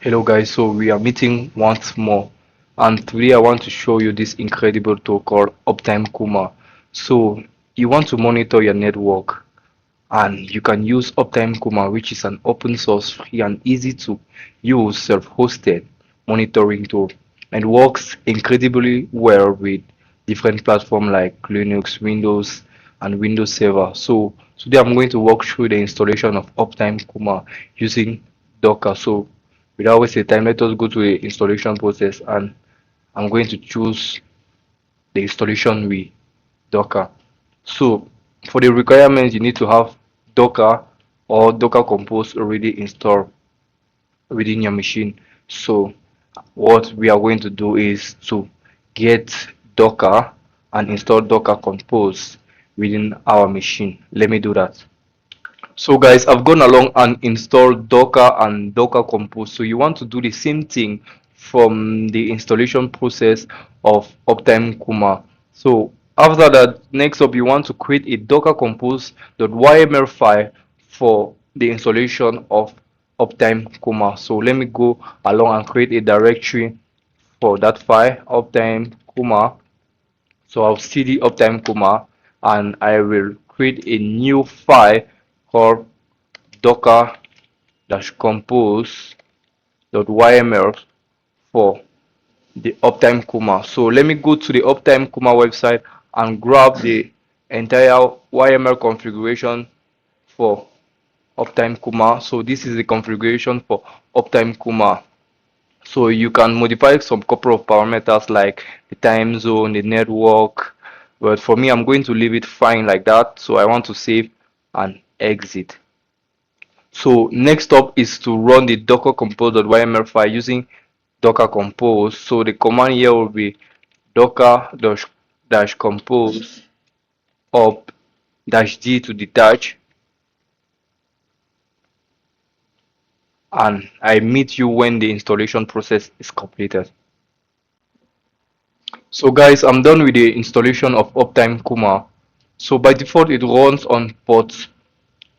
Hello guys, so we are meeting once more, and today I want to show you this incredible tool called Uptime Kuma. So you want to monitor your network, and you can use Uptime Kuma, which is an open source, free and easy to use self-hosted monitoring tool, and works incredibly well with different platforms like Linux, Windows, and Windows Server. So today I'm going to walk through the installation of Uptime Kuma using Docker. So without wasting time, let us go to the installation process, and I'm going to choose the installation with Docker. So for the requirements, you need to have Docker or Docker Compose already installed within your machine. So what we are going to do is to get Docker and install Docker Compose within our machine. Let me do that. So guys, I've gone along and installed Docker and Docker Compose. So you want to do the same thing from the installation process of Uptime Kuma. So after that, next up, you want to create a Docker Compose.yml file for the installation of Uptime Kuma. So let me go along and create a directory for that file, Uptime Kuma. So I'll cd Uptime Kuma, and I will create a new file called docker-compose.yml for the Uptime Kuma. So let me go to the Uptime Kuma website and grab the entire YML configuration for Uptime Kuma. So this is the configuration for Uptime Kuma. So you can modify some couple of parameters like the time zone, the network, but for me I'm going to leave it fine like that. So I want to save and exit. So next up is to run the docker compose.yml file using docker compose. So the command here will be docker dash compose up dash d to detach, and I meet you when the installation process is completed. So guys, I'm done with the installation of Uptime Kuma. So by default it runs on port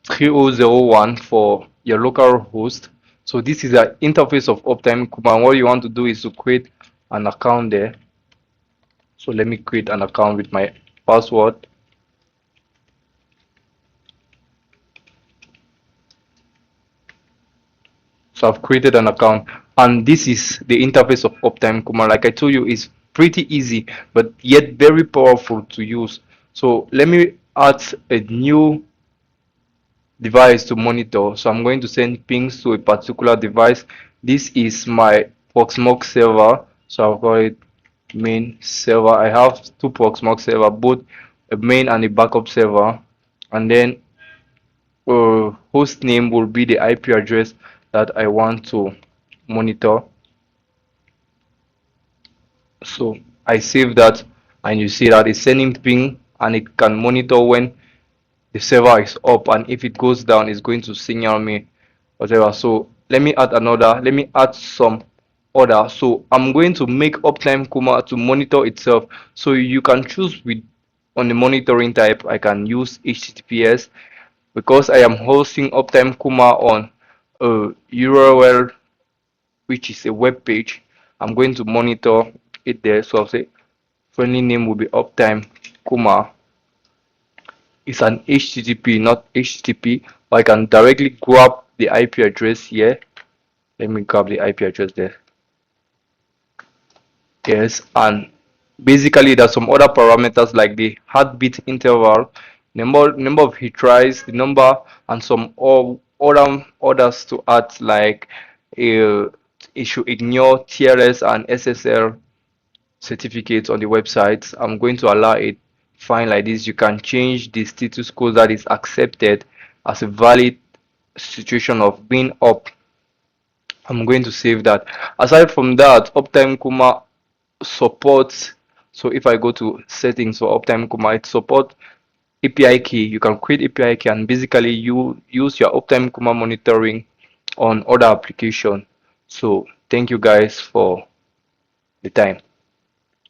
3001 for your local host. So this is the interface of Uptime Kuma. What you want to do is to create an account there. So let me create an account with my password. So I've created an account, and this is the interface of Uptime Kuma. Like I told you, it's pretty easy but yet very powerful to use. So let me add a new device to monitor. So I'm going to send pings to a particular device. This is my Proxmox server. So I'll call it main server. I have two Proxmox server, both a main and a backup server. And then host name will be the IP address that I want to monitor. So I save that, and you see that it's sending ping, and it can monitor when the server is up, and if it goes down it's going to signal me whatever. So let me add some order. So I'm going to make Uptime Kuma to monitor itself. So you can choose with on the monitoring type. I can use HTTPS because I am hosting Uptime Kuma on a URL which is a web page. I'm going to monitor it there. So I'll say friendly name will be Uptime Kuma. It's an HTTP, not HTTP, but I can directly grab the IP address here. Let me grab the IP address there. Yes, and basically there's some other parameters like the heartbeat interval, number of retries, the number, and some other others to add like it should ignore TLS and SSL certificates on the website. I'm going to allow it fine like this. You can change the status code that is accepted as a valid situation of being up. I'm going to save that. Aside from that, Uptime Kuma supports. So if I go to settings for Uptime Kuma, it supports API key. You can create API key, and basically you use your Uptime Kuma monitoring on other application. So thank you guys for the time.